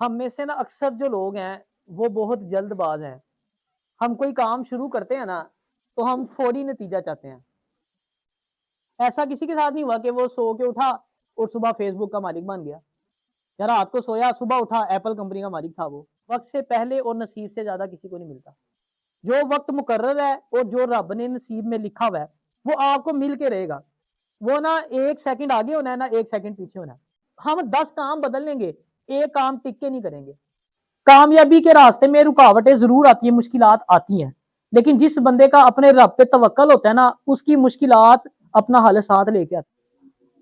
हम में से ना अक्सर जो लोग हैं वो बहुत जल्दबाज हैं। हम कोई काम शुरू करते हैं ना तो हम फौरी नतीजा चाहते हैं। ऐसा किसी के साथ नहीं हुआ कि वो सो के उठा और सुबह फेसबुक का मालिक बन गया, या रात को सोया सुबह उठा एप्पल कंपनी का मालिक था। वो वक्त से पहले और नसीब से ज्यादा किसी को नहीं मिलता। जो वक्त मुकर्रर है और जो रब ने नसीब में लिखा हुआ है वो आपको मिल के रहेगा। वो ना एक सेकंड आगे होना है ना एक सेकंड पीछे होना है। हम 10 काम बदल लेंगे, एक काम टिक के नहीं करेंगे। कामयाबी के रास्ते में रुकावटें जरूर आती है, मुश्किलात आती हैं, लेकिन जिस बंदे का अपने रब पे तवक्कल होता है ना उसकी मुश्किलात अपना हल साथ लेके आती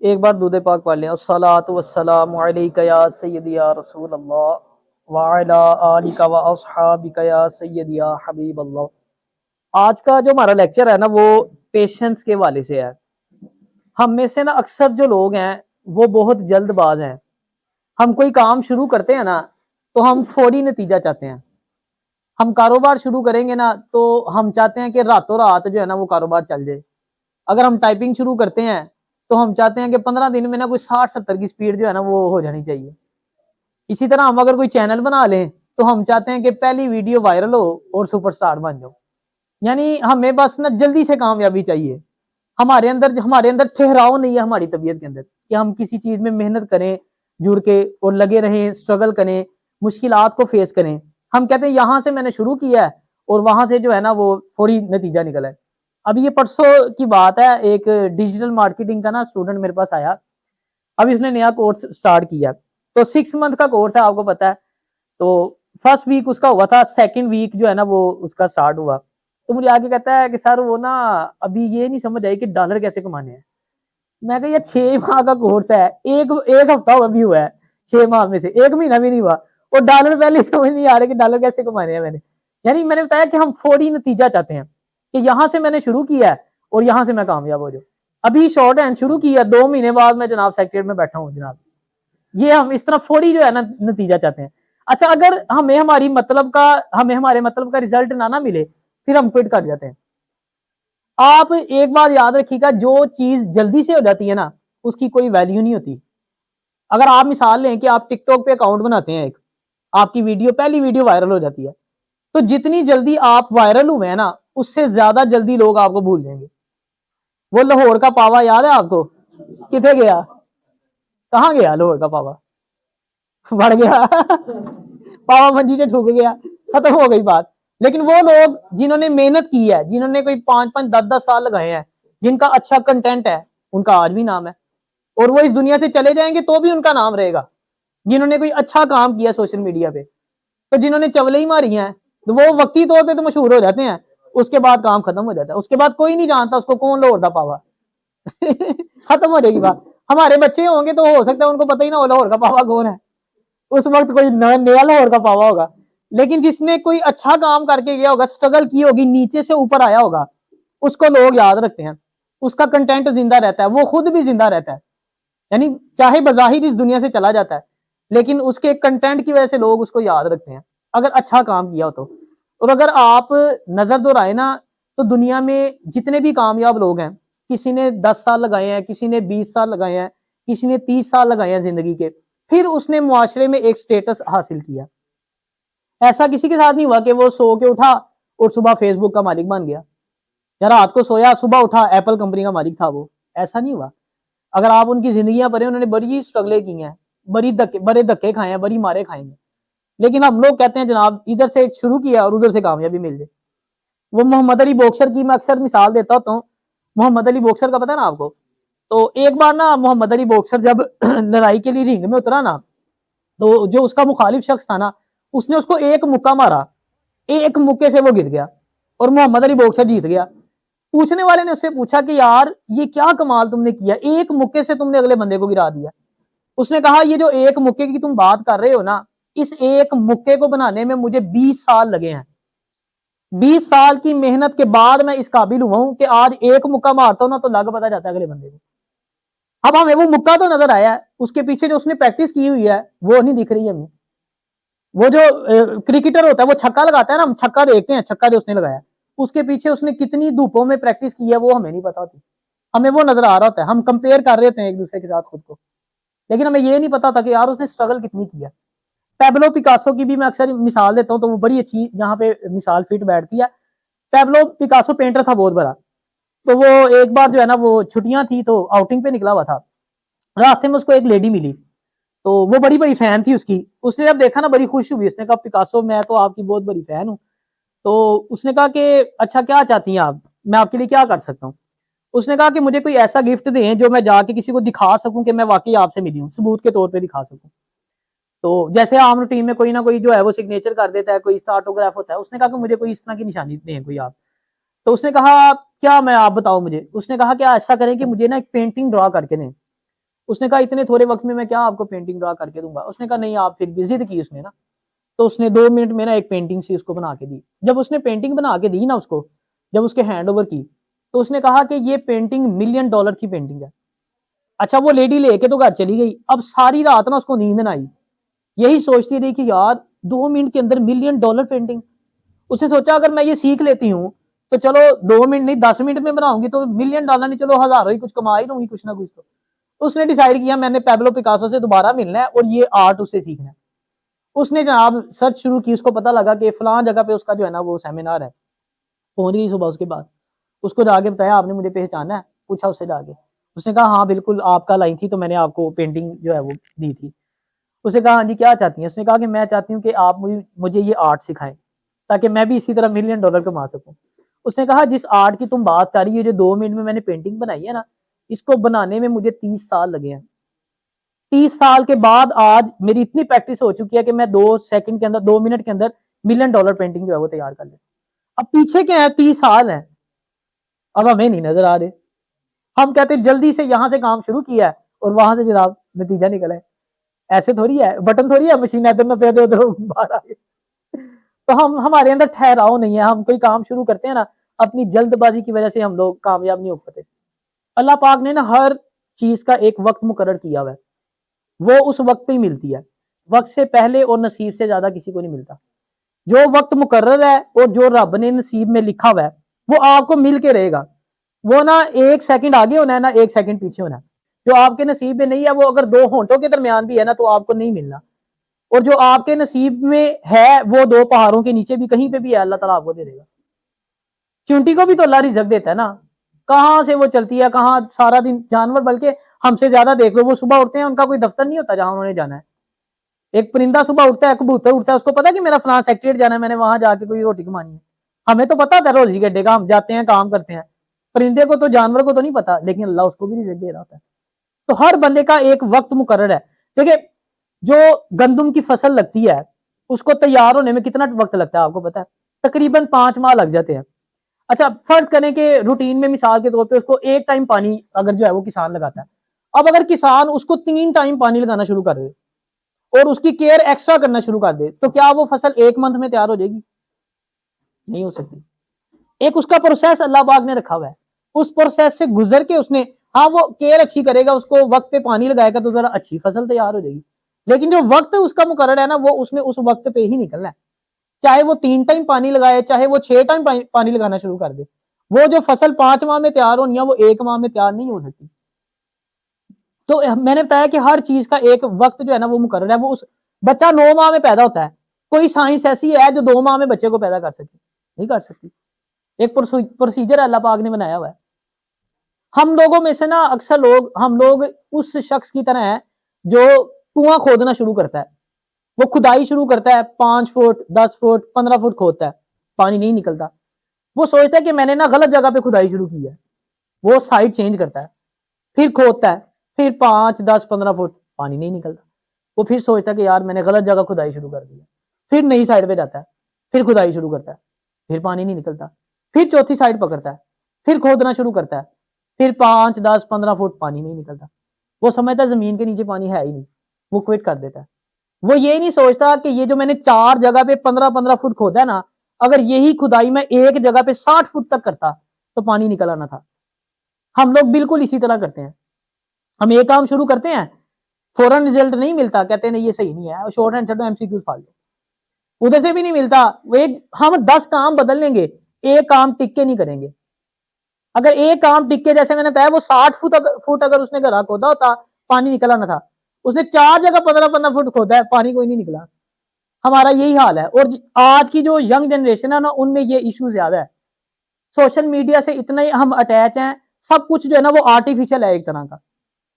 है। एक बार दूध पाक पढ़ लें, अस्सलातु वस्सलामु अलैका या सय्यदी या रसूल अल्लाह व अला आलिका व अस्हाबिका या सय्यदी या हबीब अल्लाह। आज का जो हमारा लेक्चर है ना वो पेशेंस के वाले से है। हम में से ना अक्सर जो लोग हैं वो बहुत जल्दबाज हैं। हम कोई काम शुरू करते हैं ना तो हम फौरी नतीजा चाहते हैं। हम कारोबार शुरू करेंगे ना तो हम चाहते हैं कि रातों रात जो है ना वो कारोबार चल जाए। अगर हम टाइपिंग शुरू करते हैं तो हम चाहते हैं कि 15 दिन में ना कोई 60-70 की स्पीड जो है ना वो हो जानी चाहिए। इसी तरह हम अगर कोई चैनल बना लें तो हम चाहते हैं कि पहली वीडियो वायरल हो और सुपरस्टार बन जाओ। यानी हमें बस ना जल्दी से कामयाबी चाहिए। हमारे अंदर ठहराव नहीं है हमारी तबीयत के अंदर कि हम किसी चीज में मेहनत करें, जुड़ के और लगे रहें, स्ट्रगल करें, मुश्किलात को फेस करें। हम कहते हैं यहां से मैंने शुरू किया है और वहां से जो है ना वो फौरी नतीजा निकला है। अभी ये परसों की बात है, एक डिजिटल मार्केटिंग का ना स्टूडेंट मेरे पास आया। अभी इसने नया कोर्स स्टार्ट किया, तो 6 मंथ का कोर्स है, आपको पता है। तो फर्स्ट वीक उसका हुआ था, सेकंड वीक जो है ना वो उसका स्टार्ट हुआ। तो मुझे आगे कहता है कि सर वो ना अभी ये नहीं समझ आई कि डॉलर कैसे कमाने हैं। मैं कहा ये 6 माह का कोर्स है, एक एक हफ्ता अभी हुआ है, 6 माह में से 1 महीना भी नहीं हुआ और डॉलर पहले समझ नहीं आ रहा कि डॉलर कैसे कमाने हैं मैंने। यानी मैंने बताया कि हम फौरी नतीजा चाहते हैं कि यहां से मैंने शुरू किया है और यहां से मैं कामयाब हो जाऊं। अभी शॉर्ट हैंड शुरू किया, 2 महीने बाद मैं जनाब सेक्रेटरी में बैठा हूँ जनाब। ये हम इस तरह फौरी जो है ना नतीजा चाहते हैं। अच्छा, अगर हमें हमारे मतलब का रिजल्ट ना मिले फिर हम क्विट कर जाते हैं। आप एक बात याद रखिएगा, जो चीज जल्दी से हो जाती है ना उसकी कोई वैल्यू नहीं होती। अगर आप मिसाल लें कि आप टिकटॉक पे अकाउंट बनाते हैं, एक आपकी पहली वीडियो वायरल हो जाती है, तो जितनी जल्दी आप वायरल हुए हैं ना उससे ज्यादा जल्दी लोग आपको भूल जाएंगे। वो लाहौर का पावा याद है आपको? किथे गया? कहाँ गया लाहौर का पावा? बढ़ गया पावा मंजी से ठुक गया, खत्म हो गई बात। लेकिन वो लोग जिन्होंने मेहनत की है, जिन्होंने कोई 5-5 10-10 साल लगाए हैं, जिनका अच्छा कंटेंट है, उनका आज भी नाम है और वो इस दुनिया से चले जाएंगे तो भी उनका नाम रहेगा। जिन्होंने कोई अच्छा काम किया सोशल मीडिया पे, तो जिन्होंने चवले ही मारी हैं तो वो वक्ती तौर पे तो मशहूर हो जाते हैं, उसके बाद काम खत्म हो जाता है। उसके बाद कोई नहीं जानता उसको कौन लाहौर का पावा खत्म हो जाएगी बात। हमारे बच्चे होंगे तो हो सकता है उनको पता ही ना हो लाहौर का पावा कौन है। उस वक्त कोई नया लाहौर का पावा होगा, लेकिन जिसने कोई अच्छा काम करके गया होगा, स्ट्रगल की होगी, नीचे से ऊपर आया होगा, उसको लोग याद रखते हैं। उसका कंटेंट जिंदा रहता है, वो खुद भी जिंदा रहता है। यानी चाहे बजाहिर इस दुनिया से चला जाता है लेकिन उसके कंटेंट की वजह से लोग उसको याद रखते हैं, अगर अच्छा काम किया हो तो। और अगर आप नजर दोहराए ना तो दुनिया में जितने भी कामयाब लोग हैं, किसी ने 10 साल लगाए हैं, किसी ने 20 साल लगाए हैं, किसी ने 30 साल लगाए हैं जिंदगी के, फिर उसने मुआशरे में एक स्टेटस हासिल किया। ऐसा किसी के साथ नहीं हुआ कि वो सो के उठा और सुबह फेसबुक का मालिक बन गया, या रात को सोया सुबह उठा एप्पल कंपनी का मालिक था वो। ऐसा नहीं हुआ। अगर आप उनकी जिंदगियां पढ़े, उन्होंने बड़ी स्ट्रगलें की हैं, बड़े धक्के खाए हैं, बड़ी मारे खाए हैं। लेकिन हम लोग कहते हैं जनाब इधर से शुरू किया और उधर से कामयाबी मिल जाए। वो मोहम्मद अली बॉक्सर की मैं अक्सर मिसाल देता होता हूँ। मोहम्मद अली बॉक्सर का पता है ना आपको? तो एक बार ना मोहम्मद अली बॉक्सर जब लड़ाई के लिए रिंग में उतरा ना, तो जो उसका मुखालिफ शख्स था ना उसने उसको एक मुक्का मारा, एक मुक्के से वो गिर गया और मोहम्मद अली बॉक्सर जीत गया। पूछने वाले ने उससे पूछा कि यार ये क्या कमाल तुमने किया, एक मुक्के से तुमने अगले बंदे को गिरा दिया। उसने कहा ये जो एक मुक्के की तुम बात कर रहे हो ना, इस एक मुक्के को बनाने में मुझे 20 साल लगे हैं। 20 साल की मेहनत के बाद मैं इस काबिल हुआ हूं कि आज एक मुक्का मारता हूं ना तो लग पता जाता है अगले बंदे को। अब हमें वो मुक्का तो नजर आया है, उसके पीछे जो उसने प्रैक्टिस की हुई है वो नहीं दिख रही है हमें। वो जो क्रिकेटर होता है वो छक्का लगाता है ना, हम छक्का देखते हैं, छक्का जो उसने लगाया उसके पीछे उसने कितनी धूपों में प्रैक्टिस की है वो हमें नहीं पता होती। हमें वो नजर आ रहा होता है, हम कंपेयर कर रहे होते हैं एक दूसरे के साथ खुद को, लेकिन हमें ये नहीं पता था कि यार उसने स्ट्रगल कितनी किया। पैब्लो पिकासो की भी मैं अक्सर मिसाल देता हूँ, तो वो बड़ी अच्छी यहाँ पे मिसाल फिट बैठती है। पैब्लो पिकासो पेंटर था बहुत बड़ा। तो वो एक बार जो है ना, वो छुट्टियां थी तो आउटिंग पे निकला हुआ था। रास्ते में उसको एक लेडी मिली, तो वो बड़ी बड़ी फैन थी उसकी। उसने जब देखा ना, बड़ी खुश हुई। उसने कहा, पिकासो मैं तो आपकी बहुत बड़ी फैन हूँ। तो उसने कहा कि अच्छा क्या चाहती हैं आप, मैं आपके लिए क्या कर सकता हूँ। उसने कहा कि मुझे कोई ऐसा गिफ्ट दें जो मैं जाके किसी को दिखा सकूं कि मैं वाकई आपसे मिली हूँ, सबूत के तौर पे दिखा सकूं। तो जैसे आम रूटीन में कोई ना कोई जो है वो सिग्नेचर कर देता है, कोई इसका ऑटोग्राफ होता है। उसने कहा कि मुझे कोई इस तरह की निशानी दें कोई आप। तो उसने कहा क्या, मैं आप बताओ मुझे। उसने कहा कि ऐसा करें कि मुझे ना एक पेंटिंग ड्रॉ करके दें। उसने कहा इतने थोड़े वक्त में मैं क्या आपको पेंटिंग ड्रॉ करके दूंगा। उसने कहा नहीं, आप फिर जिद की उसने ना। तो उसने 2 मिनट में ना एक पेंटिंग सी उसको बना के दी। जब उसने पेंटिंग बना के दी ना उसको, जब उसके हैंड ओवर की, तो उसने कहा कि ये पेंटिंग $1,000,000 की पेंटिंग है। अच्छा, वो लेडी लेके तो घर चली गई। अब सारी रात ना उसको नींद ना आई, यही सोचती रही कि यार 2 मिनट के अंदर $1,000,000 पेंटिंग। उसने सोचा अगर मैं ये सीख लेती हूँ तो चलो 2 मिनट नहीं 10 मिनट में बनाऊंगी तो $1,000,000 नहीं, चलो हजारों ही कुछ कमा ही लूंगी कुछ ना कुछ। तो उसने डिसाइड किया मैंने पैब्लो पिकासो से दोबारा मिलना है और ये आर्ट उससे सीखना है। उसने जनाब सर्च शुरू की, उसको पता लगा कि फलां जगह पे उसका जो है ना वो सेमिनार है। पहुंच गई सुबह उसके बाद, उसको जाके बताया आपने मुझे पहचाना है, पूछा उससे जाके। उसने कहा हाँ बिल्कुल, आपका लाइन थी तो मैंने आपको पेंटिंग जो है वो दी थी। उसने कहा हाँ जी क्या चाहती हैं। उसने कहा कि मैं चाहती हूँ कि आप मुझे ये आर्ट सिखाएं ताकि मैं भी इसी तरह $1,000,000 कमा सकूं। उसने कहा जिस आर्ट की तुम बात कर रही हो, जो 2 मिनट में मैंने पेंटिंग बनाई है ना, इसको बनाने में मुझे 30 साल लगे हैं। 30 साल के बाद आज मेरी इतनी प्रैक्टिस हो चुकी है कि मैं 2 सेकंड के अंदर, 2 मिनट के अंदर $1,000,000 पेंटिंग जो है वो तैयार कर ले। अब पीछे क्या है, 30 साल है। अब हमें नहीं नजर आ रहे। हम कहते जल्दी से यहां से काम शुरू किया है और वहां से जनाब नतीजा निकला है। ऐसे थोड़ी है, बटन थोड़ी है, मशीन इधर न पे उधर बाहर आ गए। तो हम, हमारे अंदर ठहराव नहीं है। हम कोई काम शुरू करते हैं ना, अपनी जल्दबाजी की वजह से हम लोग कामयाब नहीं हो पाते। अल्लाह पाक ने ना हर चीज का एक वक्त मुकर्रर किया हुआ है, वो उस वक्त पे ही मिलती है। वक्त से पहले और नसीब से ज्यादा किसी को नहीं मिलता। जो वक्त मुकर्रर है और जो रब ने नसीब में लिखा हुआ है वो आपको मिल के रहेगा। वो ना 1 सेकंड आगे होना है ना 1 सेकंड पीछे होना है। जो आपके नसीब में नहीं है वो अगर 2 होंठों के दरमियान भी है ना तो आपको नहीं मिलना। और जो आपके नसीब में है वो 2 पहाड़ों के नीचे भी कहीं पे भी है, अल्लाह ताला आपको दे देगा। चूंटी को भी तो अल्लाह रिजक देता है ना, कहां से वो चलती है, कहां सारा दिन। जानवर बल्कि हमसे ज्यादा देख लो, वो सुबह उठते हैं, उनका कोई दफ्तर नहीं होता जहां उन्होंने जाना है। एक परिंदा सुबह उठता है, कबूतर उठता है, उसको पता है कि मेरा फलां सेक्रेटरी जाना है, मैंने वहां जाके कोई रोटी कमानी है। हमें तो पता था रोजी गड्ढे का, हम जाते हैं काम करते हैं। परिंदे को तो, जानवर को तो नहीं पता, लेकिन अल्लाह उसको भी रिजक दे रहा होता है। तो हर बंदे का एक वक्त मुकर्रर है। देखिए जो गंदम की फसल लगती है उसको तैयार होने में कितना वक्त लगता है आपको पता है? तकरीबन 5 माह लग जाते हैं। अच्छा फर्ज करें कि रूटीन में मिसाल के तौर पे उसको एक टाइम पानी अगर जो है वो किसान लगाता है। अब अगर किसान उसको 3 टाइम पानी लगाना शुरू कर दे और उसकी केयर एक्स्ट्रा करना शुरू कर दे, तो क्या वो फसल 1 मंथ में तैयार हो जाएगी? नहीं हो सकती। एक उसका प्रोसेस अल्लाह पाक ने रखा हुआ है, उस प्रोसेस से गुजर के उसने, हाँ वो केयर अच्छी करेगा, उसको वक्त पे पानी लगाएगा तो जरा अच्छी फसल तैयार हो जाएगी। लेकिन जो वक्त उसका मुकर्रर है ना, वो उसने उस वक्त पे ही निकलना है। चाहे वो 3 टाइम पानी लगाए, चाहे वो 6 टाइम पानी लगाना शुरू कर दे, वो जो फसल 5 माह में तैयार होनी है वो 1 माह में तैयार नहीं हो सकती। तो मैंने बताया कि हर चीज का एक वक्त जो है ना वो मुकर्रर है। वो उस, बच्चा 9 माह में पैदा होता है, कोई साइंस ऐसी है जो 2 माह में बच्चे को पैदा कर सकती? नहीं कर सकती। एक प्रोसीजर अल्लाह पाक ने बनाया हुआ है। हम लोगों में से ना अक्सर हम लोग उस शख्स की तरह है जो कुआं खोदना शुरू करता है। वो खुदाई शुरू करता है, 5 फुट 10 फुट 15 फुट खोदता है, पानी नहीं निकलता। वो सोचता है कि मैंने ना गलत जगह पे खुदाई शुरू की है। वो साइड चेंज करता है, फिर खोदता है, फिर 5 10 15 फुट पानी नहीं निकलता। वो फिर सोचता है कि यार मैंने गलत जगह खुदाई शुरू कर दी है। फिर नई साइड पे जाता है, फिर खुदाई शुरू करता है, फिर पानी नहीं निकलता। फिर चौथी साइड पकड़ता है, फिर खोदना शुरू करता है, फिर 5 10 15 फुट पानी नहीं निकलता। वो समझता है जमीन के नीचे पानी है ही नहीं, वो क्विट कर देता है। वो ये नहीं सोचता कि ये जो मैंने 4 जगह पे 15 15 फुट खोदा है ना, अगर यही खुदाई मैं एक जगह पे 60 फुट तक करता तो पानी निकल आना था। हम लोग बिल्कुल इसी तरह करते हैं। हम ये काम शुरू करते हैं, फौरन रिजल्ट नहीं मिलता, कहते हैं नहीं ये सही नहीं है, शॉर्ट आंसर तो एमसीक्यू फाड़ लो। उधर से भी नहीं मिलता, हम 10 काम बदल लेंगे, एक काम टिक के नहीं करेंगे। अगर एक काम टिक के, जैसे मैंने बताया वो 60 फुट अगर उसने गड्ढा खोदा होता पानी निकला ना था। उसने 4 जगह 15 15 फुट खोदा है, पानी कोई नहीं निकला। हमारा यही हाल है। और आज की जो यंग जनरेशन है ना, उनमें ये इशू ज्यादा है। सोशल मीडिया से इतना ही हम अटैच हैं, सब कुछ जो है ना वो आर्टिफिशियल है एक तरह का।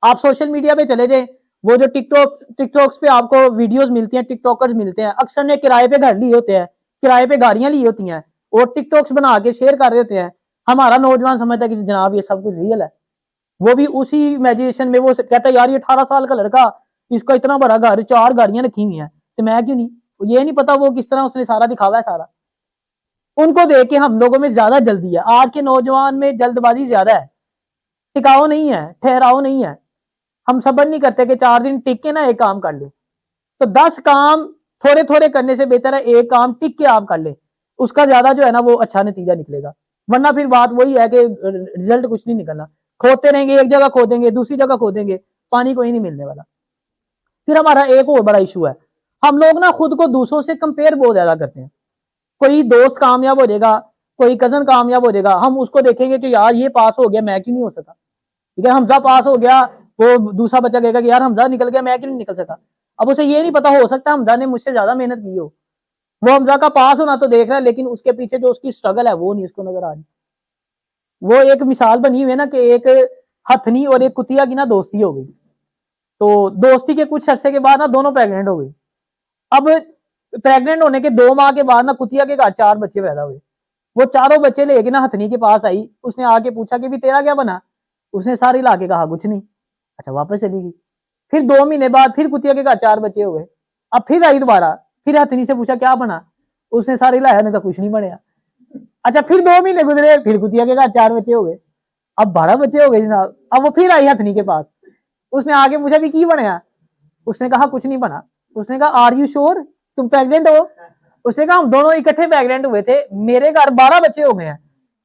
आप सोशल मीडिया पे चले जाए, वो जो टिकटॉक्स पे आपको वीडियोस मिलती हैं, टिकटॉकर्स मिलते हैं, अक्सर ने किराए पे घर लिए होते हैं, किराए पे गाड़ियां ली होती हैं और टिकटॉक्स बना के शेयर कर रहे होते हैं। हमारा नौजवान समझता है कि जनाब ये सब कुछ रियल है। वो भी उसी इमेजिनेशन में वो कहता है यार ये 18 साल का लड़का, इसका इतना बड़ा घर, 4 गाड़ियां रखी हुई हैं, तो मैं क्यों नहीं। ये नहीं पता वो किस तरह उसने सारा दिखावा है सारा। उनको देख के हम लोगों में ज्यादा जल्दी है, आज के नौजवान में जल्दबाजी ज्यादा है, टिकाऊ नहीं है, ठहराव नहीं है। हम सब्र नहीं करते कि 4 दिन टिक के ना एक काम कर ले। तो 10 काम थोड़े थोड़े करने से बेहतर है एक काम टिक के आप कर ले, उसका ज्यादा जो है ना वो अच्छा नतीजा निकलेगा। वरना फिर बात वही है कि रिजल्ट कुछ नहीं निकलना। खोदते रहेंगे, एक जगह खोदेंगे, दूसरी जगह खोदेंगे, पानी कोई नहीं मिलने वाला। फिर हमारा एक और बड़ा इशू है, हम लोग ना खुद को दूसरों से कंपेयर बहुत ज्यादा करते हैं। कोई दोस्त कामयाब हो जाएगा, कोई कजन कामयाब हो जाएगा, हम उसको देखेंगे कि यार ये पास हो गया, मैं क्यों नहीं हो सका। ठीक है, हमजा पास हो गया, वो दूसरा बच्चा कहेगा कि यार हमजा निकल गया, मैं क्यों नहीं निकल सका। अब उसे ये नहीं पता, हो सकता है हमजा ने मुझसे ज्यादा मेहनत की हो। वो हमजा का पास होना तो देख रहा है, लेकिन उसके पीछे जो उसकी स्ट्रगल है वो नहीं उसको नजर आ रही। वो एक मिसाल बनी हुई है ना कि एक हथनी और एक कुतिया की ना दोस्ती हो गई। तो दोस्ती के कुछ अरसे के बाद ना दोनों प्रेग्नेंट हो गई। अब प्रेग्नेंट होने के 2 माह के बाद ना कुतिया के घर 4 बच्चे पैदा हुए। वो चारों बच्चे लेके ना हथनी के पास आई, उसने आके पूछा कि भी तेरा क्या बना। उसने सारी ला के कहा कुछ नहीं। अच्छा, वापस चली गई। फिर 2 महीने बाद फिर कुतिया के घर 4 बच्चे हो गए। अब फिर आई दोबारा, फिर हथनी से पूछा क्या बना। उसने सारी लाया, नहीं तो कुछ नहीं बनया। अच्छा, फिर 2 महीने गुजरे, फिर कुतिया के घर 4 बच्चे हो गए। अब 12 बच्चे हो गए जनाब। अब वो फिर आई हथनी के पास, उसने आगे पूछा भी की बनया। उसने कहा कुछ नहीं बना। उसने कहा आर यू श्योर, तुम प्रेग्नेंट हो। उसने कहा हम दोनों इकट्ठे प्रेग्नेंट हुए थे, मेरे घर 12 बच्चे हो गए हैं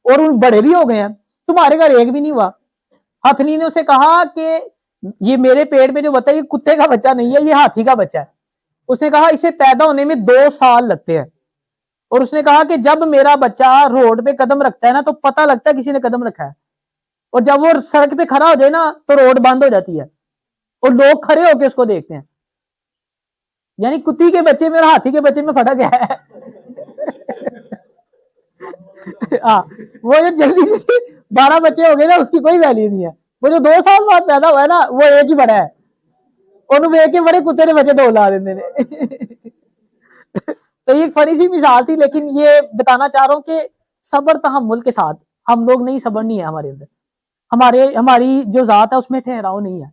और उन बड़े भी हो गए हैं, तुम्हारे घर एक भी नहीं हुआ। हथनी ने उसे कहा कि ये मेरे पेट में जो बच्चा, ये कुत्ते का बच्चा नहीं है, ये हाथी का बच्चा है। उसने कहा इसे पैदा होने में 2 साल लगते हैं। और उसने कहा कि जब मेरा बच्चा रोड पे कदम रखता है ना, तो पता लगता है किसी ने कदम रखा है। और जब वो सड़क पे खड़ा हो जाए ना, तो रोड बंद हो जाती है और लोग खड़े होकर उसको देखते हैं। यानी कुत्ती के बच्चे में और हाथी के बच्चे में फर्क है। हाँ, वो जो जल्दी से 12 बच्चे हो गए ना, उसकी कोई वैल्यू नहीं है। वो जो 2 साल बाद पैदा हुआ है ना, वो एक ही बड़ा है। उन्होंने एक ही बड़े कुत्ते ने बच्चे 2 ला देते ने। तो ये एक फनी सी मिसाल थी, लेकिन ये बताना चाह रहा हूँ कि सब्र तहम्मुल के साथ, हम लोग नहीं, सब्र नहीं है हमारे अंदर। हमारी जो जात है उसमें ठहराव नहीं है।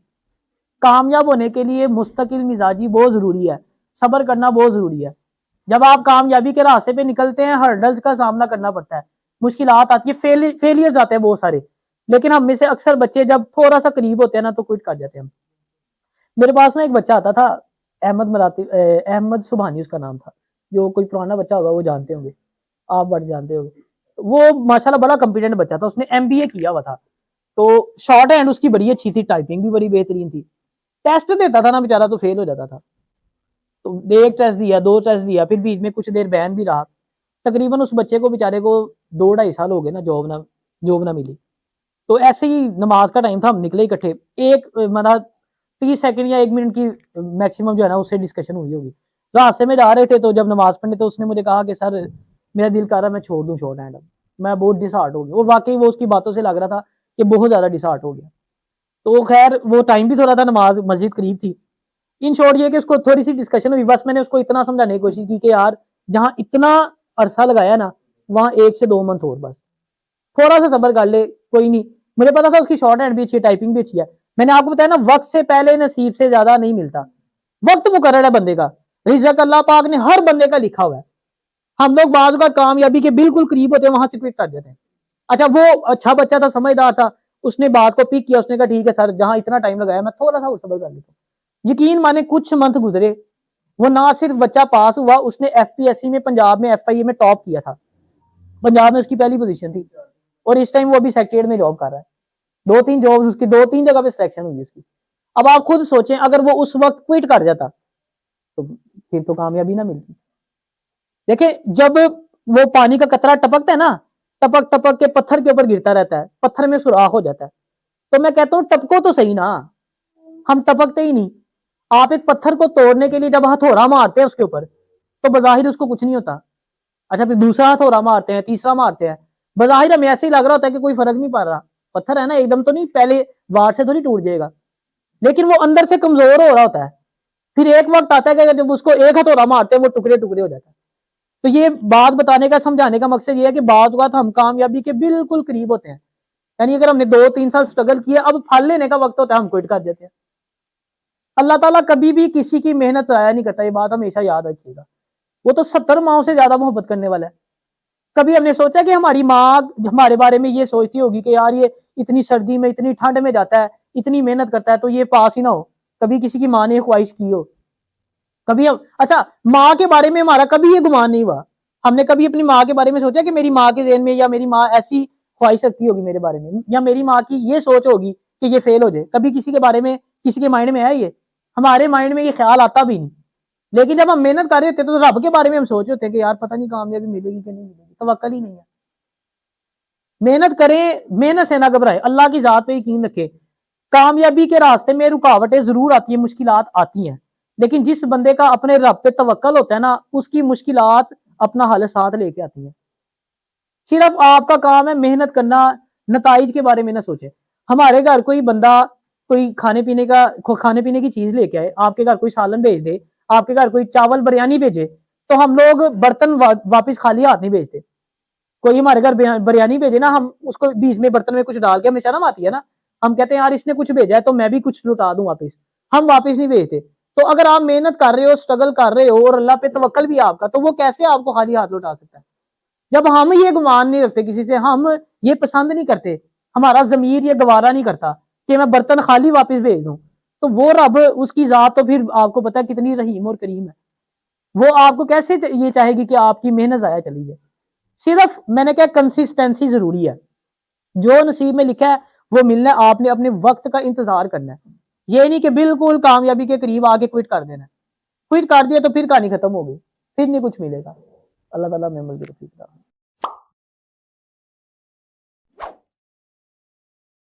कामयाब होने के लिए मुस्तकिल मिजाजी बहुत जरूरी है, सब्र करना बहुत जरूरी है। जब आप कामयाबी के रास्ते पे निकलते हैं, हर्डल्स का सामना करना पड़ता है, मुश्किलात आती है, फेलियर्स आते हैं बहुत सारे। लेकिन हम में से अक्सर बच्चे जब थोड़ा सा करीब होते हैं ना, तो क्विट कर जाते हैं। मेरे पास ना एक बच्चा आता था, अहमद सुबहानी उसका नाम था। जो कोई पुराना बच्चा होगा वो जानते होंगे, आप बड़े जानते होंगे। वो माशाल्लाह बड़ा कॉम्पिटेंट बच्चा था, उसने एमबीए किया हुआ था। तो शॉर्ट हैंड उसकी बड़ी अच्छी थी, टाइपिंग भी बड़ी बेहतरीन थी। टेस्ट देता था ना बेचारा, तो फेल हो जाता था। तो एक टेस्ट दिया, 2 टेस्ट दिया, फिर बीच में कुछ देर बैन भी रहा। तकरीबन उस बच्चे को बेचारे को 2-2.5 साल हो गए ना, जॉब ना मिली। तो ऐसे ही नमाज का टाइम था, हम निकले इकट्ठे। एक मतलब 30 सेकंड या 1 मिनट की मैक्सिमम जो है ना उससे डिस्कशन हुई होगी। रास्ते में जा रहे थे, तो जब नमाज पढ़ने, तो उसने मुझे कहा कि सर मेरा दिल कर रहा है मैं छोड़ दूं शॉर्ट हैंड। मैं बहुत डिसहार्ट हो गया, और वाकई वो उसकी बातों से लग रहा था कि बहुत ज्यादा डिसहार्ट हो गया। तो खैर वो टाइम भी थोड़ा था, नमाज मस्जिद करीब थी। इन शॉर्ट ये कि उसको थोड़ी सी डिस्कशन हुई, बस मैंने उसको इतना समझाने की कोशिश की कि यार जहां इतना अरसा लगाया ना, वहां 1 से 2 मंथ और बस थोड़ा सा सब्र कर ले, कोई नहीं। मुझे पता था उसकी शॉर्ट हैंड भी अच्छी है, टाइपिंग भी अच्छी है। मैंने आपको बताया ना, वक्त से पहले नसीब से ज्यादा नहीं मिलता। वक्त मुकर्रर है बंदे का, रिज़्क़ अल्लाह पाक ने हर बंदे का लिखा हुआ है। हम लोग बाज़ का कामयाबी के बिल्कुल करीब होते हैं, वहां से क्विट कर देते हैं। अच्छा, वो अच्छा बच्चा था, समझदार था, उसने बात को पिक किया। उसने कहा ठीक है सर, जहां इतना टाइम लगाया मैं थोड़ा सा और सब्र कर लेता हूँ। यकीन माने कुछ मंथ गुजरे, वो ना सिर्फ बच्चा पास हुआ, उसने एफपीएससी में पंजाब में एफआईए में टॉप किया था। पंजाब में उसकी पहली पोजीशन थी। और इस टाइम वो अभी सेक्रेटरी में जॉब कर रहा है। 2-3 जॉब उसकी, 2-3 जगह पे सिलेक्शन हुई उसकी। अब आप खुद सोचें, अगर वो उस वक्त क्विट कर जाता तो फिर तो कामयाबी ना मिलती। देखिए, जब वो पानी का कतरा टपकता है ना, टपक टपक के पत्थर के ऊपर गिरता रहता है, पत्थर में सुराख हो जाता है। तो मैं कहता हूं टपको तो सही ना, हम टपकते ही नहीं। आप एक पत्थर को तोड़ने के लिए जब हथौड़ा मारते हैं उसके ऊपर, तो बज़ाहिर उसको कुछ नहीं होता। अच्छा फिर दूसरा हथौड़ा मारते हैं, तीसरा मारते हैं, बज़ाहिर हमें ऐसे ही लग रहा होता है कि कोई फर्क नहीं पड़ रहा, पत्थर है ना एकदम तो नहीं, पहले वार से थोड़ी टूट जाएगा, लेकिन वो अंदर से कमजोर हो रहा होता है। फिर एक वक्त आता है कि जब उसको एक हथौड़ा मारते हैं वो टुकड़े टुकड़े हो जाता है। तो ये बात बताने का, समझाने का मकसद ये है कि बात बात हम कामयाबी के बिल्कुल करीब होते हैं, यानी अगर हमने 2-3 साल स्ट्रगल किया, अब फल लेने का वक्त होता है, हम क्विट कर देते हैं। अल्लाह ताला कभी भी किसी की मेहनत जाया नहीं करता, ये बात हमेशा याद रखिएगा। वो तो 70 माओं से ज्यादा मोहब्बत करने वाला है। कभी हमने सोचा कि हमारी माँ हमारे बारे में ये सोचती होगी कि यार ये इतनी सर्दी में इतनी ठंड में जाता है, इतनी मेहनत करता है, तो ये पास ही ना हो? कभी किसी की माँ ने ख्वाहिश की हो? कभी हम, अच्छा माँ के बारे में हमारा कभी ये गुमान नहीं हुआ, हमने कभी अपनी माँ के बारे में सोचा कि मेरी माँ के ज़हन में या मेरी माँ ऐसी ख्वाहिश रखती होगी मेरे बारे में, या मेरी माँ की ये सोच होगी कि ये फेल हो जाए? कभी किसी के बारे में किसी के माइंड में है ये? हमारे माइंड में ये ख्याल आता भी नहीं। लेकिन जब हम मेहनत कर रहे होते तो रब के बारे में हम सोच रहे होते हैं कि यार पता नहीं कामयाबी मिलेगी कि नहीं मिलेगी, तवक्कल ही नहीं है। मेहनत करें, मेहनत से ना घबराए, अल्लाह की जात पे यकीन रखें। कामयाबी के रास्ते में रुकावटें जरूर आती है, मुश्किलात आती हैं, लेकिन जिस बंदे का अपने रब पे तवक्कल होता है ना, उसकी मुश्किलात अपना हल साथ लेके आती हैं। सिर्फ आपका काम है मेहनत करना, नताइज के बारे में ना सोचे। हमारे घर कोई बंदा कोई खाने पीने की चीज लेके आए, आपके घर कोई सालन भेज दे, आपके घर कोई चावल बिरयानी भेजे, तो हम लोग बर्तन वापिस खाली हाथ नहीं भेजते। कोई हमारे घर बिरयानी भेजे ना, हम उसको बीच में बर्तन में कुछ डाल के, हमें शर्म आती है ना, हम कहते हैं यार इसने कुछ भेजा है तो मैं भी कुछ लुटा दूं वापिस, हम वापिस नहीं भेजते। तो अगर आप मेहनत कर रहे हो, स्ट्रगल कर रहे हो और अल्लाह पे तवक्कल भी आपका, तो वो कैसे आपको खाली हाथ लौटा सकता है? जब हम ये गुमान नहीं रखते किसी से, हम ये पसंद नहीं करते, हमारा जमीर ये गवारा नहीं करता कि मैं बर्तन खाली वापस भेज दूं, तो वो रब उसकी जात तो फिर आपको पता है कितनी रहीम और करीम है। वो आपको कैसे ये चाहेगी कि आपकी मेहनत जाया चली जाए? सिर्फ मैंने कहा कंसिस्टेंसी जरूरी है, जो नसीब में लिखा है वो मिलना है, आपने अपने वक्त का इंतजार करना है। ये नहीं कि बिल्कुल कामयाबी के करीब आके क्विट कर देना है। क्विट कर दिया तो फिर कहानी खत्म हो गई, फिर नहीं कुछ मिलेगा। अल्लाह ताला में